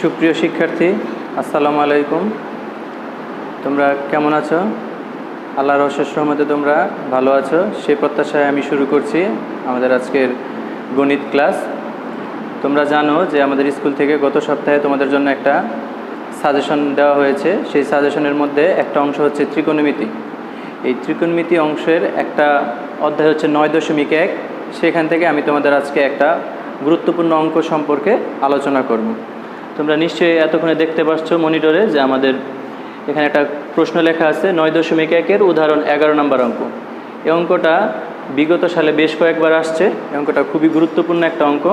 সুপ্রিয় শিক্ষার্থী, আসসালামু আলাইকুম। তোমরা কেমন আছো? আল্লাহর অশেষ রহমতে তোমরা ভালো আছো সেই প্রত্যাশায় আমি শুরু করছি আমাদের আজকের গণিত ক্লাস। তোমরা জানো যে আমাদের স্কুল থেকে গত সপ্তাহে তোমাদের জন্য একটা সাজেশন দেওয়া হয়েছে। সেই সাজেশনের মধ্যে একটা অংশ হচ্ছে ত্রিকোণমিতি। এই ত্রিকোণমিতি অংশের একটা অধ্যায় হচ্ছে 9.1। সেখান থেকে আমি তোমাদের আজকে একটা গুরুত্বপূর্ণ অঙ্ক সম্পর্কে আলোচনা করব। তোমরা নিশ্চয়ই এতক্ষণে দেখতে পাচ্ছ মনিটরে যে আমাদের এখানে একটা প্রশ্ন লেখা আছে 9.1-এর উদাহরণ 11 নম্বর অঙ্ক। এই অঙ্কটা বিগত সালে বেশ কয়েকবার আসছে। এই অঙ্কটা খুবই গুরুত্বপূর্ণ একটা অঙ্ক।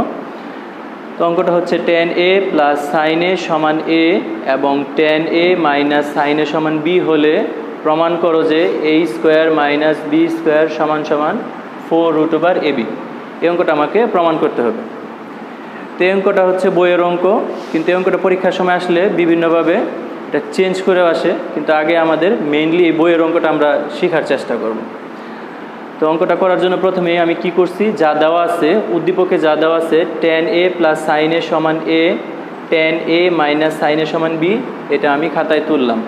তো অঙ্কটা হচ্ছে tan a plus sin a সমান a এবং tan a minus sin a সমান b হলে প্রমাণ করো যে a square minus b square সমান সমান 4√ab। এই অঙ্কটা আমাকে প্রমাণ করতে হবে। তো এই অঙ্কটা হচ্ছে বইয়ের অঙ্ক, কিন্তু এই অঙ্কটা পরীক্ষার সময় আসলে বিভিন্নভাবে এটা চেঞ্জ করেও আসে, কিন্তু আগে আমাদের মেইনলি এই বইয়ের অঙ্কটা আমরা শেখার চেষ্টা করব। তো অঙ্কটা করার জন্য প্রথমেই আমি কি করছি, যা দেওয়া আছে উদ্দীপকে যা দেওয়া আছে tan a plus sin a সমান a, tan a minus sin a সমান b, এটা আমি খাতায় তুললাম।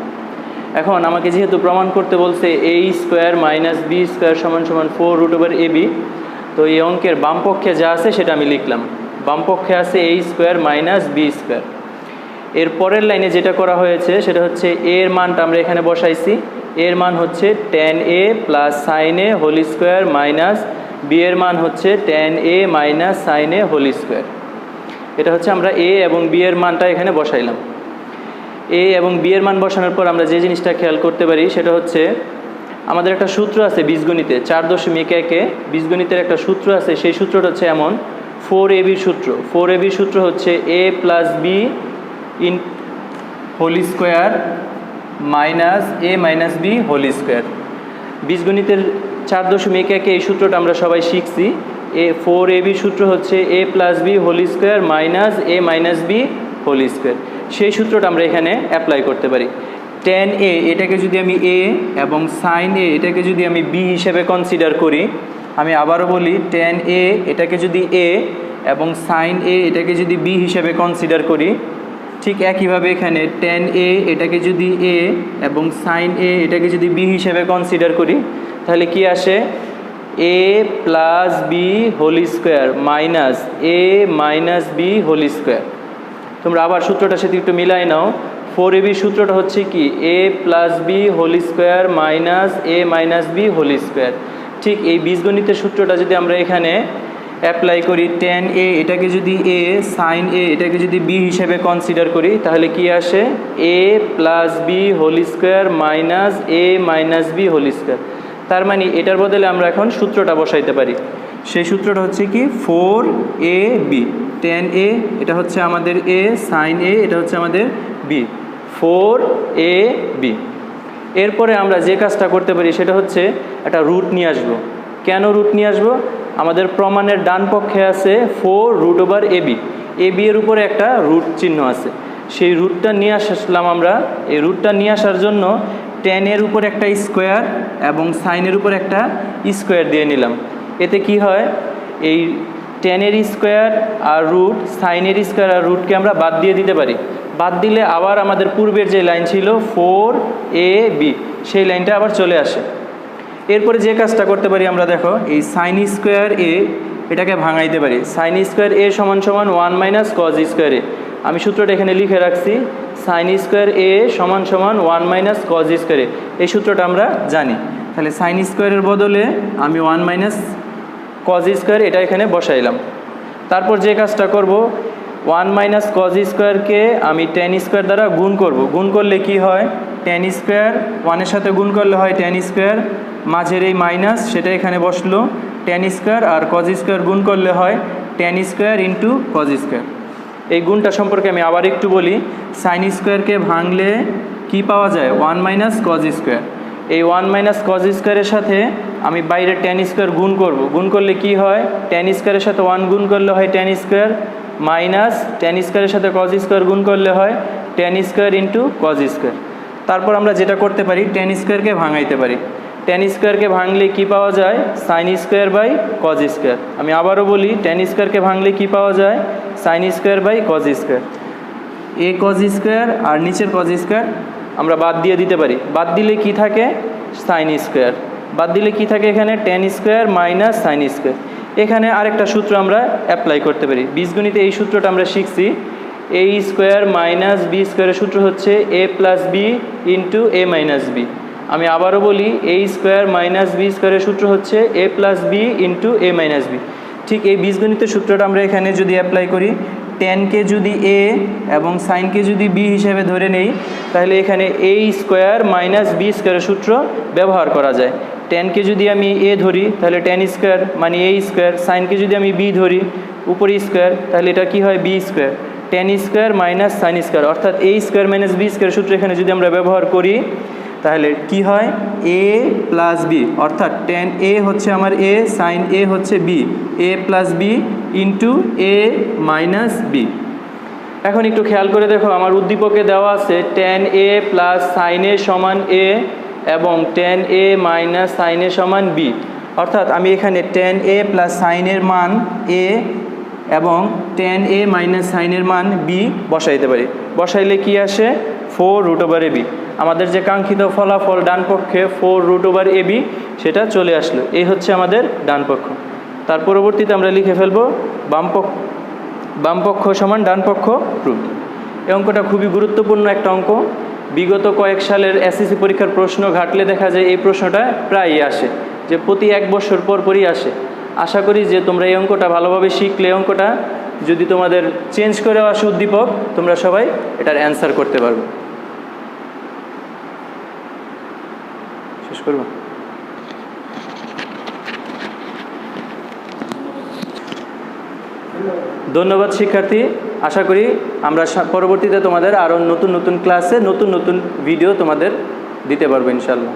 এখন আমাকে যেহেতু প্রমাণ করতে বলছে a square minus b square সমান সমান 4√ab, তো এই অঙ্কের বাম পক্ষে যা আছে সেটা আমি লিখলাম। বাম পক্ষে আছে a square minus b square. এর পরের লাইনে যেটা করা হয়েছে সেটা হচ্ছে a এর মানটা আমরা এখানে বসাইছি। এর মান হচ্ছে tan a plus sin a whole square minus b এর মান হচ্ছে tan a minus sin a whole square. এটা হচ্ছে আমরা a এবং b এর মানটা এখানে বসাইলাম। a এবং b এর মান বসানোর পর আমরা যে জিনিসটা খেয়াল করতে পারি সেটা হচ্ছে আমাদের একটা সূত্র আছে বীজগণিতে 4.1-এ বীজগণিতের একটা সূত্র আছে। সেই সূত্রটা হচ্ছে এমন 4ab সূত্র। 4ab সূত্র হচ্ছে a plus b in whole square minus a minus b whole square. বীজগণিতের 4.1-এ এই সূত্রটা আমরা সবাই শিখছি। 4ab সূত্র হচ্ছে a plus b whole square minus a minus b whole square. সেই সূত্রটা আমরা এখানে অ্যাপ্লাই করতে পারি। tan a এটাকে যদি আমি a এবং sin a এটাকে যদি আমি b হিসেবে কনসিডার করি, আমি আবারও বলি tan a এটাকে যদি a এবং sin a এটাকে যদি b হিসেবে কনসিডার করি, ঠিক একইভাবে এখানে tan a এটাকে যদি a এবং sin a এটাকে যদি b হিসেবে কনসিডার করি, তাহলে কি আসে a plus b whole square minus a minus b whole square. তোমরা আবার সূত্রটার সাথে একটু মিলাই নাও। 4ab সূত্রটা হচ্ছে কি a plus b whole square minus a minus b whole square. ঠিক এই বীজগণিতের সূত্রটা যদি আমরা এখানে অ্যাপ্লাই করি, tan a এটাকে যদি a, sin a এটাকে যদি b হিসেবে কনসিডার করি, তাহলে কি আসে a plus b whole square minus a minus b whole square. তার মানে এটার বদলে আমরা এখন সূত্রটা বসাইতে পারি। সেই সূত্রটা হচ্ছে কি 4ab। tan a এটা হচ্ছে আমাদের a, sin a এটা হচ্ছে আমাদের b, 4ab। এরপরে আমরা যে কাজটা করতে পারি সেটা হচ্ছে একটা রুট নিয়ে আসবো। কেন রুট নিয়ে আসবো? আমাদের প্রমাণের ডান পক্ষে আছে 4√ab। ab এর উপরে একটা রুট চিহ্ন আছে, সেই রুটটা নিয়ে আসলাম আমরা। এই রুটটা নিয়ে আসার জন্য tan এর উপর একটা স্কোয়ার এবং sin এর উপর একটা স্কোয়ার দিয়ে নিলাম। এতে কি হয়, এই tan এর স্কোয়ার আর রুট, sin এর স্কোয়ার আর রুটকে আমরা বাদ দিয়ে দিতে পারি। বাদ দিলে আবার আমাদের পূর্বের যে লাইন ছিল 4ab, সেই লাইনটা আবার চলে আসে। এরপরে যে কাজটা করতে পারি আমরা, দেখো এই sin স্কোয়ার a এটাকে ভাঙাইতে পারি। sin স্কোয়ার a সমান সমান 1 মাইনাস cos স্কোয়ার a। আমি সূত্রটা এখানে লিখে রাখছি, sin স্কোয়ার a সমান সমান 1 মাইনাস cos স্কোয়ার a। এই সূত্রটা আমরা জানি। তাহলে sin স্কোয়ারের বদলে আমি 1 মাইনাস cos স্কোয়ার এটা এখানে বসাইলাম। তারপর যে কাজটা করব, 1 মাইনাস cos স্কোয়ারকে আমি tan স্কোয়ার দ্বারা গুণ করব। গুণ করলে কি হয়, tan স্কোয়ার 1-এর সাথে গুণ করলে হয় tan স্কোয়ার, মাঝের এই মাইনাস সেটা এখানে বসলো, tan স্কোয়ার আর cos স্কোয়ার গুণ করলে হয় tan square into cos square. এই গুণটা সম্পর্কে আমি আবার একটু বলি। sin স্কোয়ারকে ভাঙলে কি পাওয়া যায়, 1 মাইনাস cos স্কোয়ার। এই 1 মাইনাস cos স্কোয়ারের সাথে আমি বাইরে tan স্কোয়ার গুণ করব। গুণ করলে কি হয়, tan স্কোয়ারের সাথে 1 গুণ করলে হয় tan স্কোয়ার, মাইনাস tan স্কোয়ারের সাথে cos স্কোয়ার গুণ করলে হয় tan square into cos square. তারপর আমরা যেটা করতে পারি, tan স্কোয়ারকে ভাঙাইতে পারি। tan স্কোয়ারকে ভাঙলে কি পাওয়া যায়, sin square by cos square. আমি আবারও বলি, tan স্কোয়ারকে ভাঙলে কি পাওয়া যায়, sin square by cos square. এ কজ স্কোয়ার আর নিচের কজ স্কোয়ার আমরা বাদ দিয়ে দিতে পারি। বাদ দিলে কি থাকে? Sine square. বাদ দিলে কি থাকে এখানে? Ten square minus sine square. এখানে আরেকটা সূত্র আমরা অ্যাপ্লাই করতে পারি। বীজগণিতে এই সূত্রটা আমরা শিখছি। এ স্কোয়ার মাইনাস বি স্কোয়ারের সূত্র হচ্ছে এ plus b into a minus B. আমি আবারও বলি, এ স্কোয়ার মাইনাস বি স্কোয়ারের সূত্র হচ্ছে এ plus b into a minus B. ঠিক এই বীজগণিতের সূত্রটা আমরা এখানে যদি অ্যাপ্লাই করি, টেনকে যদি এ এবং সাইনকে যদি বি হিসেবে ধরে নেই, তাহলে এখানে এ স্কোয়ার মাইনাস বি স্কোয়ারের সূত্র ব্যবহার করা যায়। টেনকে যদি আমি এ ধরি তাহলে টেন স্কোয়ার মানে এ স্কোয়ার, সাইনকে যদি আমি বি ধরি উপরে স্কোয়ার, তাহলে এটা কি হয়? B square. Tan square minus sine square, অর্থাৎ a square minus b square সূত্র এখানে যদি আমরা ব্যবহার করি, তাহলে কি হয়? এ প্লাস বি, অর্থাৎ টেন এ হচ্ছে আমার এ, সাইন এ হচ্ছে b, a plus b into a minus b. এখন একটু খেয়াল করে দেখো, আমার উদ্দীপকে দেওয়া আছে tan a plus sine a সমান এ এবং tan a minus sine a সমান বি। অর্থাৎ আমি এখানে টেন এ প্লাস সাইনের মান এ এবং টেন এ মাইনাস সাইনের মান বি বসাইতে পারি। বসাইলে কি আসে? 4√/ab। আমাদের যে কাঙ্ক্ষিত ফলাফল ডান পক্ষে 4√/ab সেটা চলে আসলো। এই হচ্ছে আমাদের ডান পক্ষ। তার পরবর্তীতে আমরা লিখে ফেলবো বাম পক্ষ সমান ডান পক্ষ রুট। এই অঙ্কটা খুবই গুরুত্বপূর্ণ একটা অঙ্ক। বিগত কয়েক সালের এসএসসি পরীক্ষার প্রশ্ন ঘাটলে দেখা যায় এই প্রশ্নটা প্রায়ই আসে, যে প্রতি 1 বছর পরই আসে। আশা করি যে তোমরা এই অঙ্কটা ভালোভাবে শিখলে, অঙ্কটা যদি তোমাদের চেঞ্জ করেও আসে উদ্দীপক, তোমরা সবাই এটার অ্যান্সার করতে পারবে। শেষ করব। ধন্যবাদ শিক্ষার্থী। আশা করি আমরা পরবর্তীতে তোমাদের আরও নতুন নতুন ক্লাসে নতুন নতুন ভিডিও তোমাদের দিতে পারবো ইনশাল্লাহ।